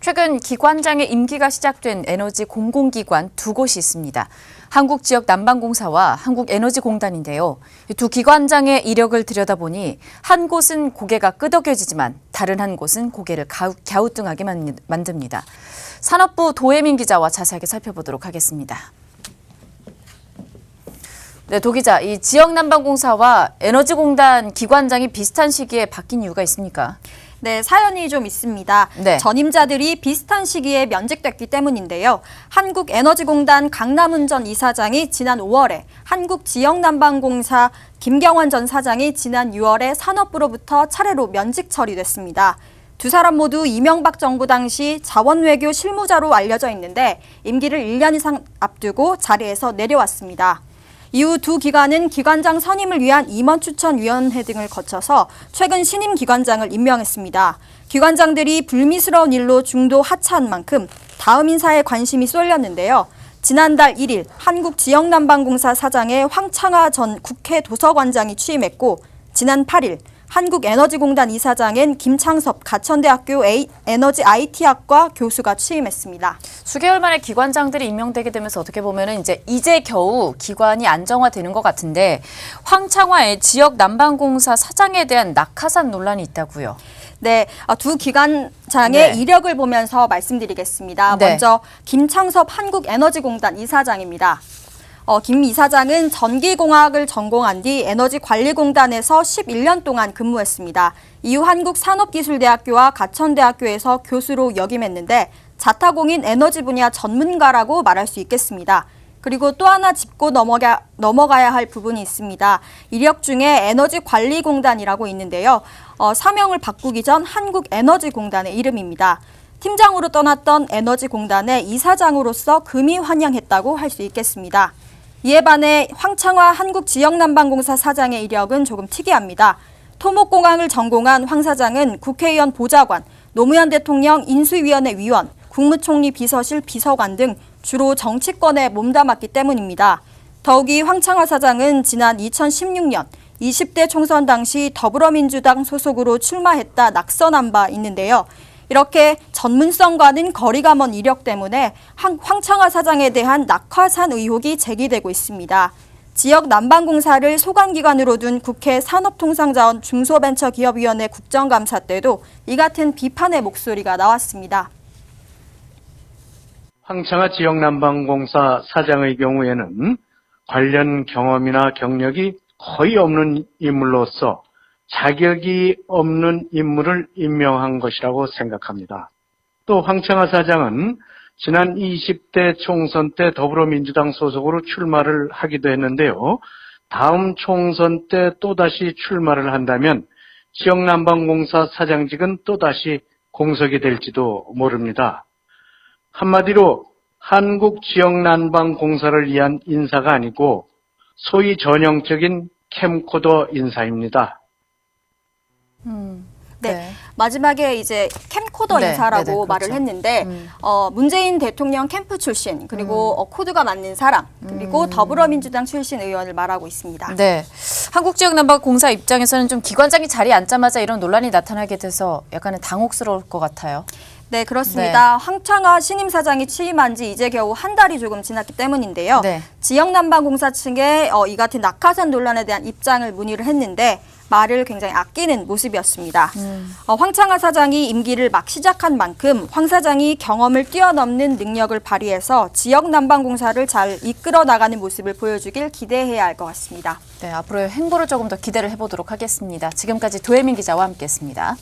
최근 기관장의 임기가 시작된 에너지 공공기관 두 곳이 있습니다. 한국지역난방공사와 한국에너지공단인데요. 두 기관장의 이력을 들여다보니 한 곳은 고개가 끄덕여지지만 다른 한 곳은 고개를 갸우뚱하게 만듭니다. 산업부 도혜민 기자와 자세하게 살펴보도록 하겠습니다. 네, 도 기자, 이 지역난방공사와 에너지공단 기관장이 비슷한 시기에 바뀐 이유가 있습니까? 네, 사연이 좀 있습니다. 네. 전임자들이 비슷한 시기에 면직됐기 때문인데요. 한국에너지공단 강남은 전 이사장이 지난 5월에, 한국지역난방공사 김경원 전 사장이 지난 6월에 산업부로부터 차례로 면직 처리됐습니다. 두 사람 모두 이명박 정부 당시 자원외교 실무자로 알려져 있는데 임기를 1년 이상 앞두고 자리에서 내려왔습니다. 이후 두 기관은 기관장 선임을 위한 임원추천위원회 등을 거쳐서 최근 신임 기관장을 임명했습니다. 기관장들이 불미스러운 일로 중도 하차한 만큼 다음 인사에 관심이 쏠렸는데요. 지난달 1일 한국지역난방공사 사장의 황창화 전 국회 도서관장이 취임했고 지난 8일 한국에너지공단 이사장엔 김창섭 가천대학교 에너지 IT학과 교수가 취임했습니다. 수개월 만에 기관장들이 임명되게 되면서 어떻게 보면은 이제 겨우 기관이 안정화되는 것 같은데 황창화의 지역난방공사 사장에 대한 낙하산 논란이 있다고요. 네, 두 기관장의 네. 이력을 보면서 말씀드리겠습니다. 네. 먼저 김창섭 한국에너지공단 이사장입니다. 김 이사장은 전기공학을 전공한 뒤 에너지관리공단에서 11년 동안 근무했습니다. 이후 한국산업기술대학교와 가천대학교에서 교수로 역임했는데 자타공인 에너지 분야 전문가라고 말할 수 있겠습니다. 그리고 또 하나 짚고 넘어가야 할 부분이 있습니다. 이력 중에 에너지관리공단이라고 있는데요. 사명을 바꾸기 전 한국에너지공단의 이름입니다. 팀장으로 떠났던 에너지공단의 이사장으로서 금이 환영했다고 할 수 있겠습니다. 이에 반해 황창화 한국지역난방공사 사장의 이력은 조금 특이합니다. 토목공학을 전공한 황 사장은 국회의원 보좌관, 노무현 대통령 인수위원회 위원, 국무총리 비서실 비서관 등 주로 정치권에 몸담았기 때문입니다. 더욱이 황창화 사장은 지난 2016년 20대 총선 당시 더불어민주당 소속으로 출마했다 낙선한 바 있는데요. 이렇게 전문성과는 거리가 먼 이력 때문에 황창화 사장에 대한 낙하산 의혹이 제기되고 있습니다. 지역 난방공사를 소관기관으로 둔 국회 산업통상자원 중소벤처기업위원회 국정감사 때도 이 같은 비판의 목소리가 나왔습니다. 황창화 지역난방공사 사장의 경우에는 관련 경험이나 경력이 거의 없는 인물로서 자격이 없는 인물을 임명한 것이라고 생각합니다. 또 황창화 사장은 지난 20대 총선 때 더불어민주당 소속으로 출마를 하기도 했는데요. 다음 총선 때 또다시 출마를 한다면 지역난방공사 사장직은 또다시 공석이 될지도 모릅니다. 한마디로 한국지역난방공사를 위한 인사가 아니고 소위 전형적인 캠코더 인사입니다. 네. 마지막에 이제 캠코더 네, 인사라고 네네, 그렇죠. 말을 했는데 문재인 대통령 캠프 출신 그리고 코드가 맞는 사람 그리고 더불어민주당 출신 의원을 말하고 있습니다. 네, 한국지역난방공사 입장에서는 좀 기관장이 자리에 앉자마자 이런 논란이 나타나게 돼서 약간은 당혹스러울 것 같아요. 네, 그렇습니다. 네. 황창화 신임 사장이 취임한 지 이제 겨우 한 달이 조금 지났기 때문인데요. 네. 지역난방공사 측에 이 같은 낙하산 논란에 대한 입장을 문의를 했는데 말을 굉장히 아끼는 모습이었습니다. 황창화 사장이 임기를 막 시작한 만큼 황 사장이 경험을 뛰어넘는 능력을 발휘해서 지역난방공사를 잘 이끌어 나가는 모습을 보여주길 기대해야 할 것 같습니다. 네, 앞으로의 행보를 조금 더 기대를 해보도록 하겠습니다. 지금까지 도혜민 기자와 함께했습니다.